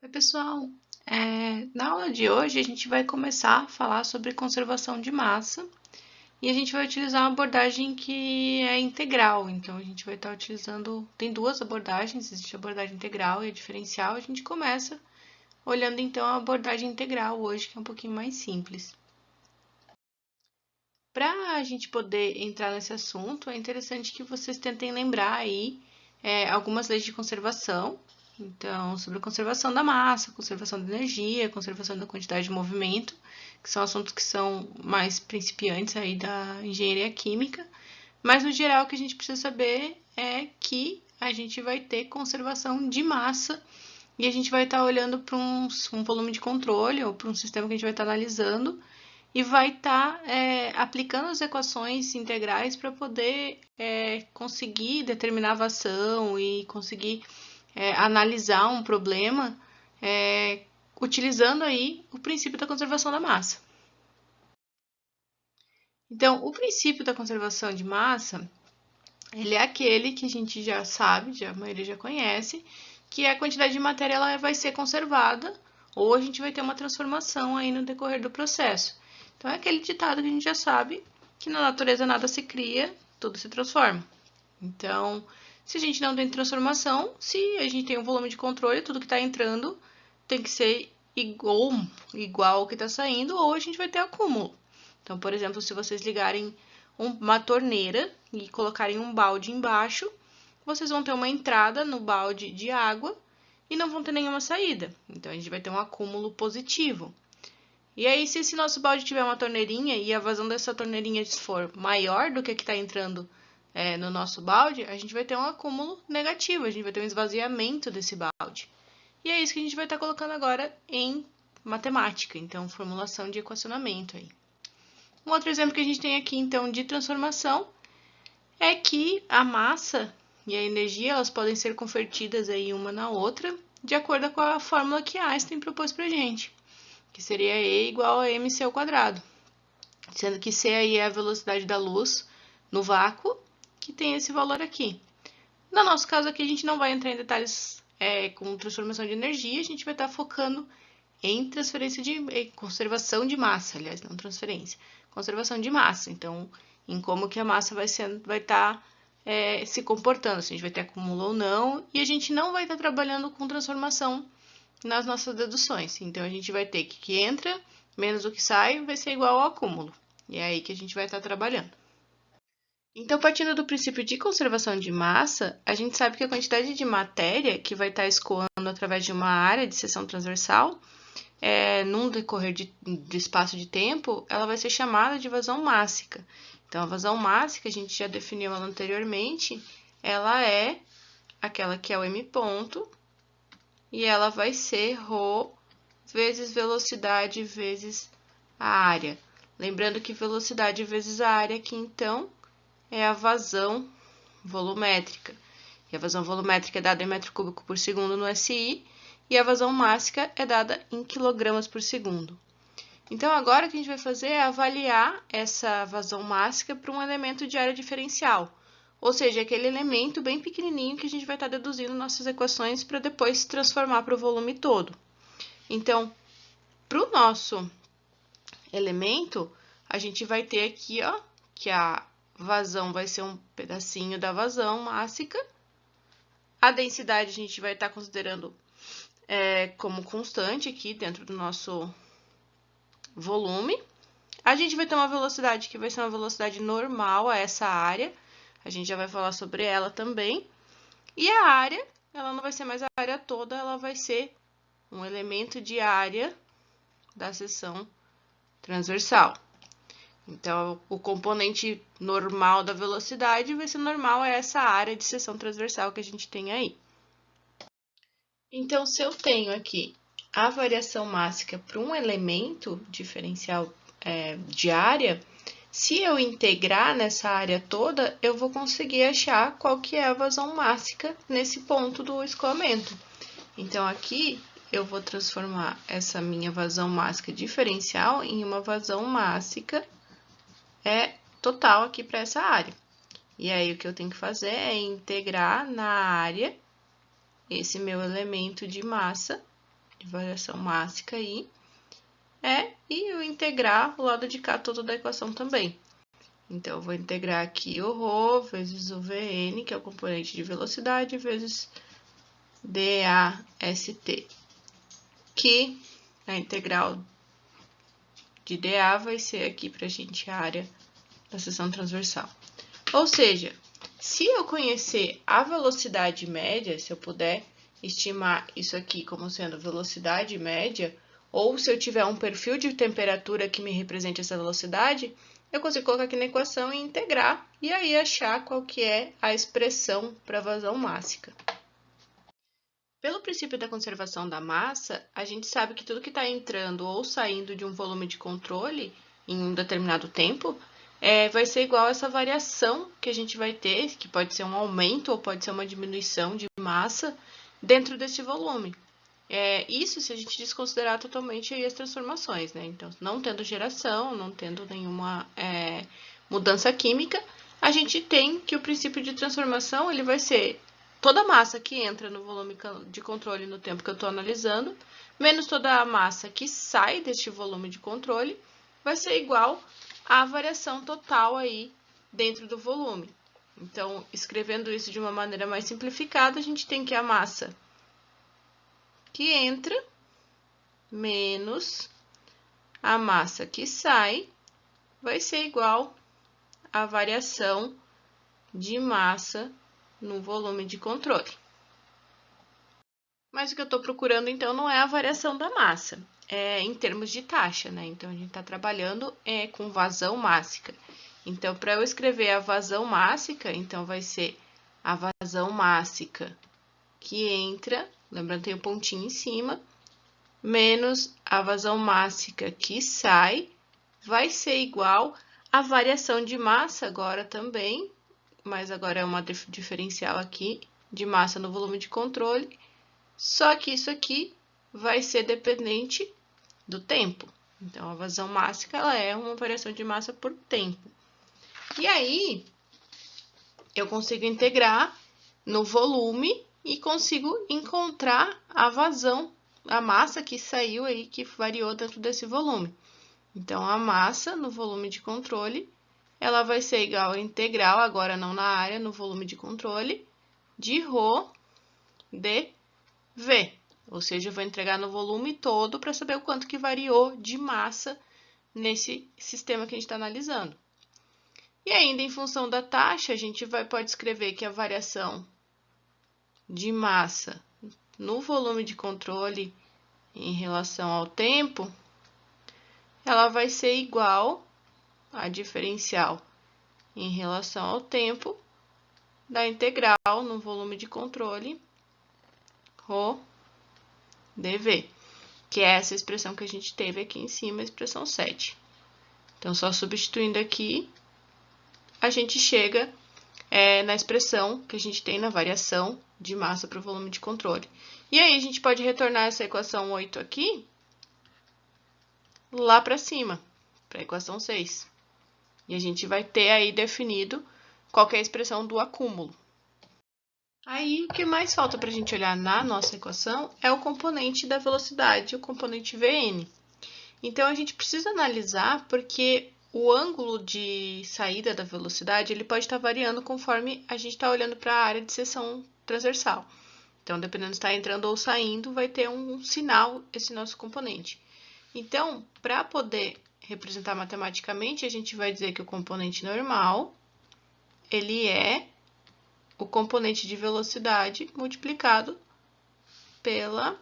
Oi, pessoal! Na aula de hoje a gente vai começar a falar sobre conservação de massa e a gente vai utilizar uma abordagem que é integral. Então, a gente vai estar utilizando. Tem duas abordagens: existe a abordagem integral e a diferencial. A gente começa olhando então a abordagem integral hoje, que é um pouquinho mais simples. Para a gente poder entrar nesse assunto, é interessante que vocês tentem lembrar aí algumas leis de conservação. Então, sobre a conservação da massa, conservação da energia, conservação da quantidade de movimento, que são assuntos que são mais principiantes aí da engenharia química. Mas, no geral, o que a gente precisa saber é que a gente vai ter conservação de massa e a gente vai estar olhando para um volume de controle ou para um sistema que a gente vai estar analisando e vai estar aplicando as equações integrais para poder conseguir determinar a equação e conseguir analisar um problema utilizando aí o princípio da conservação da massa. Então, o princípio da conservação de massa, ele é aquele que a gente já sabe, a maioria já conhece, que a quantidade de matéria ela vai ser conservada ou a gente vai ter uma transformação aí no decorrer do processo. Então, é aquele ditado que a gente já sabe, que na natureza nada se cria, tudo se transforma. Então, se a gente não tem transformação, se a gente tem um volume de controle, tudo que está entrando tem que ser igual ao que está saindo, ou a gente vai ter acúmulo. Então, por exemplo, se vocês ligarem uma torneira e colocarem um balde embaixo, vocês vão ter uma entrada no balde de água e não vão ter nenhuma saída. Então, a gente vai ter um acúmulo positivo. E aí, se esse nosso balde tiver uma torneirinha e a vazão dessa torneirinha for maior do que a que está entrando no nosso balde, a gente vai ter um acúmulo negativo, a gente vai ter um esvaziamento desse balde. E é isso que a gente vai estar colocando agora em matemática, então formulação de equacionamento aí. Um outro exemplo que a gente tem aqui, então, de transformação é que a massa e a energia elas podem ser convertidas aí uma na outra de acordo com a fórmula que Einstein propôs para a gente, que seria E igual a mc ao quadrado, sendo que C aí é a velocidade da luz no vácuo, que tem esse valor aqui. No nosso caso aqui, a gente não vai entrar em detalhes com transformação de energia, a gente vai estar focando em conservação de massa, aliás, não transferência, conservação de massa. Então, em como que a massa vai estar se comportando, se a gente vai ter acúmulo ou não, e a gente não vai estar trabalhando com transformação nas nossas deduções. Então, a gente vai ter que entra menos o que sai vai ser igual ao acúmulo. E é aí que a gente vai estar trabalhando. Então, partindo do princípio de conservação de massa, a gente sabe que a quantidade de matéria que vai estar escoando através de uma área de seção transversal, num decorrer de espaço de tempo, ela vai ser chamada de vazão mássica. Então, a vazão mássica, a gente já definiu ela anteriormente, ela é aquela que é o m ponto, e ela vai ser ρ vezes velocidade vezes a área. Lembrando que velocidade vezes a área aqui, então, é a vazão volumétrica. E a vazão volumétrica é dada em metro cúbico por segundo no SI, e a vazão mássica é dada em quilogramas por segundo. Então, agora o que a gente vai fazer é avaliar essa vazão mássica para um elemento de área diferencial, ou seja, aquele elemento bem pequenininho que a gente vai estar deduzindo nossas equações para depois transformar para o volume todo. Então, para o nosso elemento, a gente vai ter aqui, ó, que a vazão vai ser um pedacinho da vazão mássica. A densidade a gente vai estar considerando como constante aqui dentro do nosso volume. A gente vai ter uma velocidade que vai ser uma velocidade normal a essa área. A gente já vai falar sobre ela também. E a área, ela não vai ser mais a área toda, ela vai ser um elemento de área da seção transversal. Então, o componente normal da velocidade vai ser normal a essa área de seção transversal que a gente tem aí. Então, se eu tenho aqui a variação mássica para um elemento diferencial de área, se eu integrar nessa área toda, eu vou conseguir achar qual que é a vazão mássica nesse ponto do escoamento. Então, aqui eu vou transformar essa minha vazão mássica diferencial em uma vazão mássica total aqui para essa área. E aí, o que eu tenho que fazer é integrar na área esse meu elemento de massa de variação mássica aí, e eu integrar o lado de cá todo da equação também. Então, eu vou integrar aqui o ρ vezes o Vn, que é o componente de velocidade, vezes dAst, que a integral de dA vai ser aqui para a gente a área da seção transversal. Ou seja, se eu conhecer a velocidade média, se eu puder estimar isso aqui como sendo velocidade média, ou se eu tiver um perfil de temperatura que me represente essa velocidade, eu consigo colocar aqui na equação e integrar, e aí achar qual que é a expressão para vazão mássica. Pelo princípio da conservação da massa, a gente sabe que tudo que está entrando ou saindo de um volume de controle em um determinado tempo, vai ser igual a essa variação que a gente vai ter, que pode ser um aumento ou pode ser uma diminuição de massa dentro desse volume. Isso se a gente desconsiderar totalmente aí as transformações, né? Então, não tendo geração, não tendo nenhuma mudança química, a gente tem que o princípio de transformação ele vai ser toda a massa que entra no volume de controle no tempo que eu estou analisando, menos toda a massa que sai deste volume de controle, vai ser igual à variação total aí dentro do volume. Então, escrevendo isso de uma maneira mais simplificada, a gente tem que a massa que entra menos a massa que sai vai ser igual à variação de massa no volume de controle. Mas o que eu estou procurando, então, não é a variação da massa, em termos de taxa, né? Então, a gente está trabalhando com vazão mássica. Então, para eu escrever a vazão mássica, então, vai ser a vazão mássica que entra, lembrando, tem um pontinho em cima, menos a vazão mássica que sai, vai ser igual à variação de massa agora também, mas agora é uma diferencial aqui, de massa no volume de controle, só que isso aqui vai ser dependente do tempo. Então, a vazão mássica ela é uma variação de massa por tempo. E aí, eu consigo integrar no volume e consigo encontrar a vazão, a massa que saiu aí, que variou dentro desse volume. Então, a massa no volume de controle, ela vai ser igual a integral, agora não na área, no volume de controle, de ρ dV. Ou seja, eu vou entregar no volume todo para saber o quanto que variou de massa nesse sistema que a gente está analisando. E ainda em função da taxa, a gente pode escrever que a variação de massa no volume de controle em relação ao tempo, ela vai ser igual a diferencial em relação ao tempo da integral no volume de controle ρ dV, que é essa expressão que a gente teve aqui em cima, a expressão 7. Então, só substituindo aqui, a gente chega na expressão que a gente tem na variação de massa para o volume de controle. E aí, a gente pode retornar essa equação 8 aqui, lá para cima, para a equação 6. E a gente vai ter aí definido qual que é a expressão do acúmulo. Aí, o que mais falta para a gente olhar na nossa equação é o componente da velocidade, o componente Vn. Então, a gente precisa analisar porque o ângulo de saída da velocidade ele pode estar variando conforme a gente está olhando para a área de seção transversal. Então, dependendo se está entrando ou saindo, vai ter um sinal esse nosso componente. Então, para poder representar matematicamente, a gente vai dizer que o componente normal, ele é o componente de velocidade multiplicado pela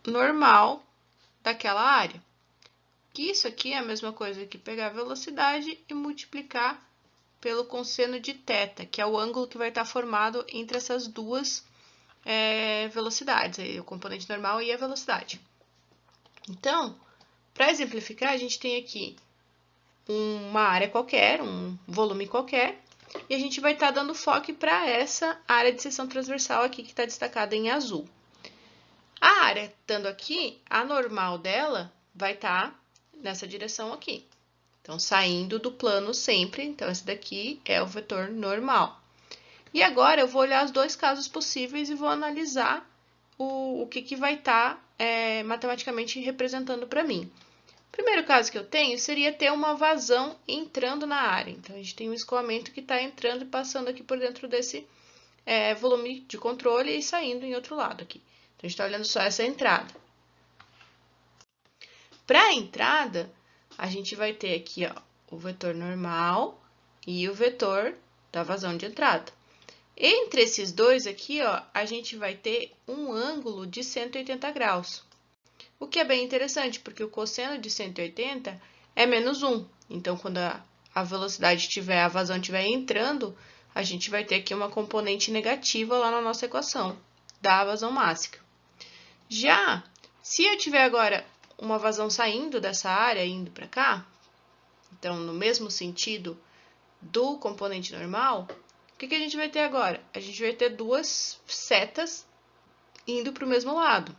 normal daquela área. Que isso aqui é a mesma coisa que pegar a velocidade e multiplicar pelo cosseno de θ, que é o ângulo que vai estar formado entre essas duas velocidades, o componente normal e a velocidade. Então, para exemplificar, a gente tem aqui uma área qualquer, um volume qualquer, e a gente vai estar dando foco para essa área de seção transversal aqui que está destacada em azul. A área estando aqui, a normal dela vai estar nessa direção aqui. Então, saindo do plano sempre, então esse daqui é o vetor normal. E agora eu vou olhar os dois casos possíveis e vou analisar o que vai estar matematicamente representando para mim. O primeiro caso que eu tenho seria ter uma vazão entrando na área. Então, a gente tem um escoamento que está entrando e passando aqui por dentro desse volume de controle e saindo em outro lado aqui. Então, a gente está olhando só essa entrada. Para a entrada, a gente vai ter aqui ó, o vetor normal e o vetor da vazão de entrada. Entre esses dois aqui, ó, a gente vai ter um ângulo de 180 graus. O que é bem interessante, porque o cosseno de 180 é menos 1. Então, quando a velocidade a vazão estiver entrando, a gente vai ter aqui uma componente negativa lá na nossa equação da vazão máxima. Já, se eu tiver agora uma vazão saindo dessa área, indo para cá, então, no mesmo sentido do componente normal, o que a gente vai ter agora? A gente vai ter duas setas indo para o mesmo lado.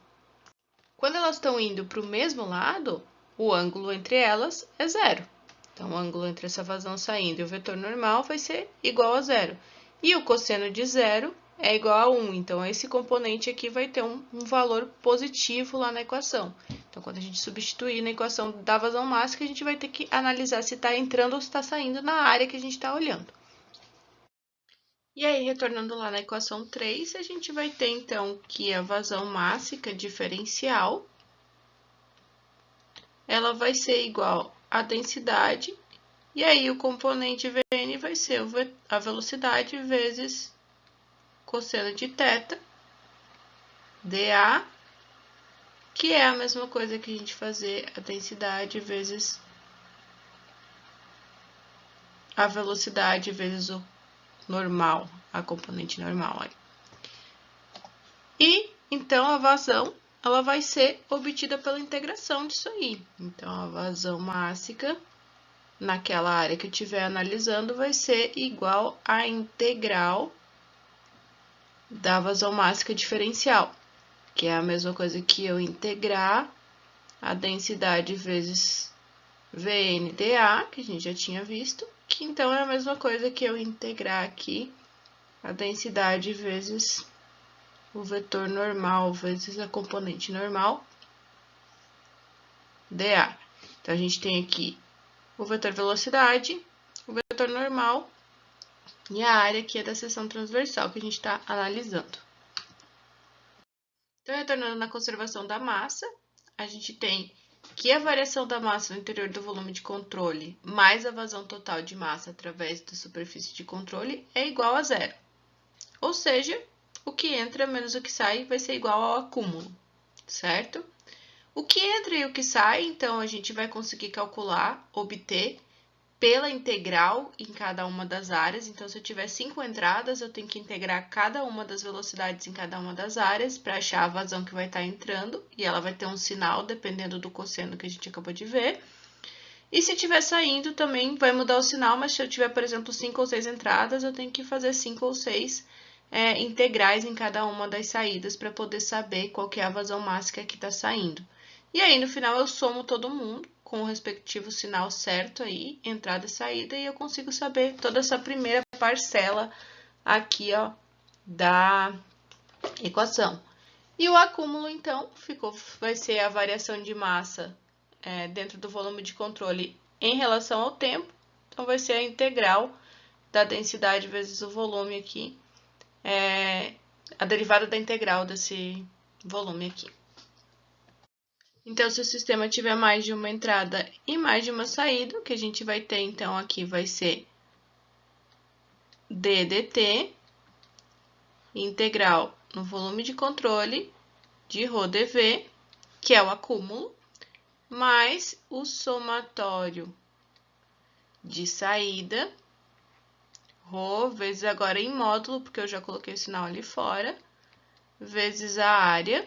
Quando elas estão indo para o mesmo lado, o ângulo entre elas é zero. Então, o ângulo entre essa vazão saindo e o vetor normal vai ser igual a zero. E o cosseno de zero é igual a 1. Então, esse componente aqui vai ter um valor positivo lá na equação. Então, quando a gente substituir na equação da vazão máxima, a gente vai ter que analisar se está entrando ou se está saindo na área que a gente está olhando. E aí, retornando lá na equação 3, a gente vai ter, então, que a vazão máxima diferencial, ela vai ser igual à densidade, e aí o componente Vn vai ser a velocidade vezes cosseno de θ, dA, que é a mesma coisa que a gente fazer a densidade vezes a velocidade vezes o normal, a componente normal aí. E, então, a vazão, ela vai ser obtida pela integração disso aí. Então, a vazão máxima, naquela área que eu estiver analisando, vai ser igual à integral da vazão máxima diferencial, que é a mesma coisa que eu integrar a densidade vezes VNdA, que a gente já tinha visto, que então é a mesma coisa que eu integrar aqui a densidade vezes o vetor normal vezes a componente normal, dA. Então, a gente tem aqui o vetor velocidade, o vetor normal e a área que é da seção transversal que a gente está analisando. Então, retornando na conservação da massa, a gente tem que a variação da massa no interior do volume de controle mais a vazão total de massa através da superfície de controle é igual a zero. Ou seja, o que entra menos o que sai vai ser igual ao acúmulo, certo? O que entra e o que sai, então, a gente vai conseguir calcular, obter, pela integral em cada uma das áreas. Então, se eu tiver 5 entradas, eu tenho que integrar cada uma das velocidades em cada uma das áreas para achar a vazão que vai estar entrando, e ela vai ter um sinal dependendo do cosseno que a gente acabou de ver. E se estiver saindo, também vai mudar o sinal, mas se eu tiver, por exemplo, 5 ou 6 entradas, eu tenho que fazer 5 ou 6 integrais em cada uma das saídas para poder saber qual que é a vazão máxima que está saindo. E aí, no final, eu somo todo mundo com o respectivo sinal certo aí, entrada e saída, e eu consigo saber toda essa primeira parcela aqui, ó, da equação. E o acúmulo, então, vai ser a variação de massa dentro do volume de controle em relação ao tempo. Então, vai ser a integral da densidade vezes o volume aqui, a derivada da integral desse volume aqui. Então, se o sistema tiver mais de uma entrada e mais de uma saída, o que a gente vai ter, então, aqui vai ser d dt, integral no volume de controle de ρdv, que é o acúmulo, mais o somatório de saída, ρ, vezes agora em módulo, porque eu já coloquei o sinal ali fora, vezes a área.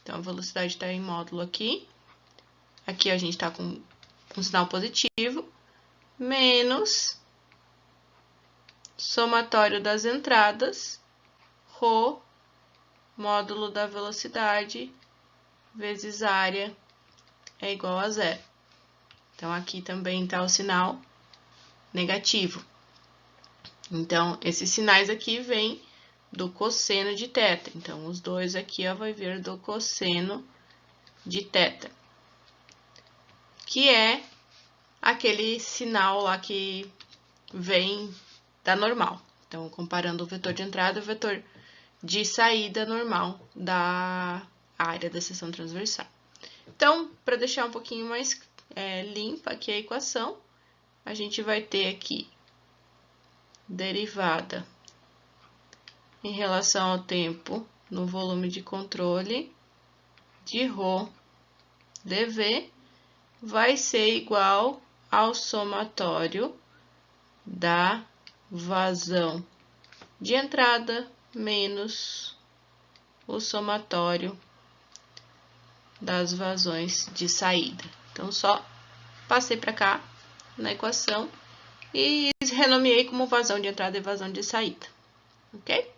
Então, a velocidade está em módulo aqui. Aqui a gente está com um sinal positivo, menos somatório das entradas, ρ, módulo da velocidade, vezes área, é igual a zero. Então, aqui também está o sinal negativo. Então, esses sinais aqui vêm do cosseno de θ. Então, os dois aqui, ó, vai vir do cosseno de θ, que é aquele sinal lá que vem da normal. Então, comparando o vetor de entrada e o vetor de saída normal da área da seção transversal. Então, para deixar um pouquinho mais limpa aqui a equação, a gente vai ter aqui derivada em relação ao tempo no volume de controle de ρ dV vai ser igual ao somatório da vazão de entrada menos o somatório das vazões de saída. Então, só passei para cá na equação e renomeei como vazão de entrada e vazão de saída, ok?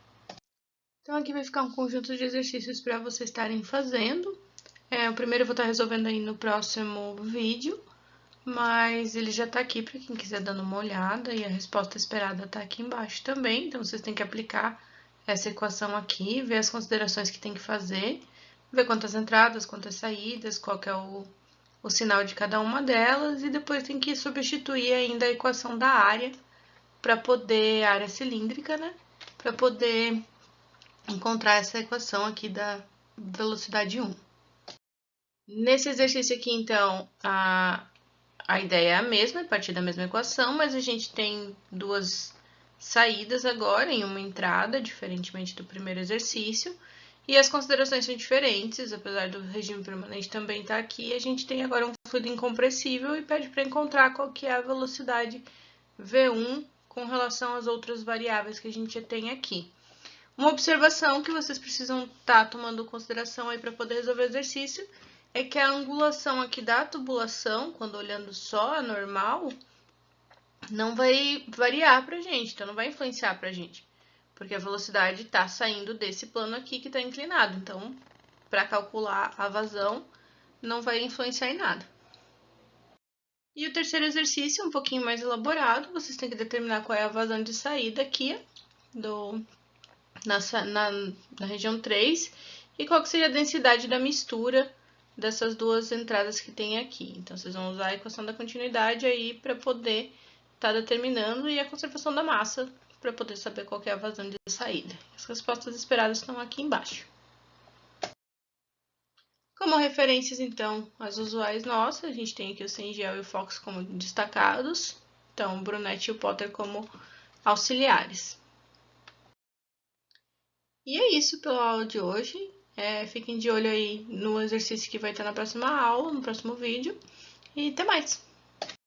Então, aqui vai ficar um conjunto de exercícios para vocês estarem fazendo. O primeiro eu vou estar resolvendo aí no próximo vídeo, mas ele já está aqui para quem quiser dando uma olhada, e a resposta esperada está aqui embaixo também. Então, vocês têm que aplicar essa equação aqui, ver as considerações que tem que fazer, ver quantas entradas, quantas saídas, qual que é o sinal de cada uma delas, e depois tem que substituir ainda a equação da área, para poder, área cilíndrica, né? Para poder encontrar essa equação aqui da velocidade 1. Nesse exercício aqui, então, a ideia é a mesma, é partir da mesma equação, mas a gente tem duas saídas agora em uma entrada, diferentemente do primeiro exercício, e as considerações são diferentes, apesar do regime permanente também estar aqui. A gente tem agora um fluido incompressível e pede para encontrar qual que é a velocidade V1 com relação às outras variáveis que a gente já tem aqui. Uma observação que vocês precisam estar tomando em consideração aí para poder resolver o exercício é que a angulação aqui da tubulação, quando olhando só a normal, não vai variar para a gente, então não vai influenciar para a gente, porque a velocidade está saindo desse plano aqui que está inclinado. Então, para calcular a vazão, não vai influenciar em nada. E o terceiro exercício, um pouquinho mais elaborado, vocês têm que determinar qual é a vazão de saída aqui na região 3 e qual que seria a densidade da mistura dessas duas entradas que tem aqui. Então, vocês vão usar a equação da continuidade aí para poder estar determinando, e a conservação da massa para poder saber qual que é a vazão de saída. As respostas esperadas estão aqui embaixo. Como referências, então, as usuais nossas, a gente tem aqui o Cengel e o Fox como destacados, então o Brunet e o Potter como auxiliares. E é isso pela aula de hoje. Fiquem de olho aí no exercício que vai estar na próxima aula, no próximo vídeo. E até mais!